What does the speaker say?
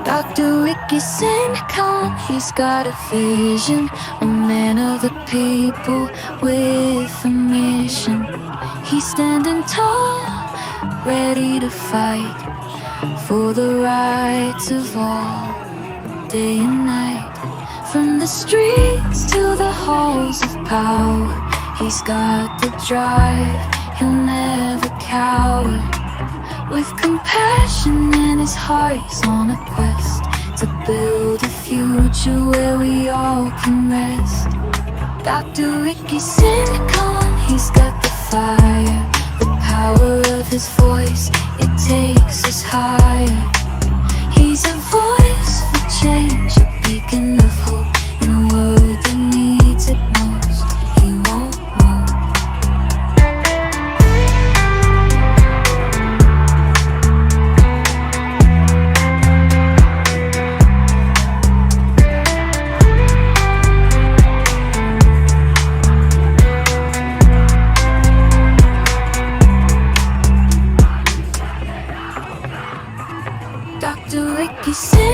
Dr. Ricky Sincon, he's got a vision, a man of the people with a mission. He's standing tall, ready to fight for the rights of all, day and night. From the streets to the halls of power, he's got the drive, he'll never cower. With compassion in his heart, he's on a quest to build a future where we all can rest. Dr. Ricky Sincon, he's got the fire, the power of his voice, it takes us higher. He's a voice for change, a beacon of hope in a world that needs it most. He won't move. Dr. Ricky said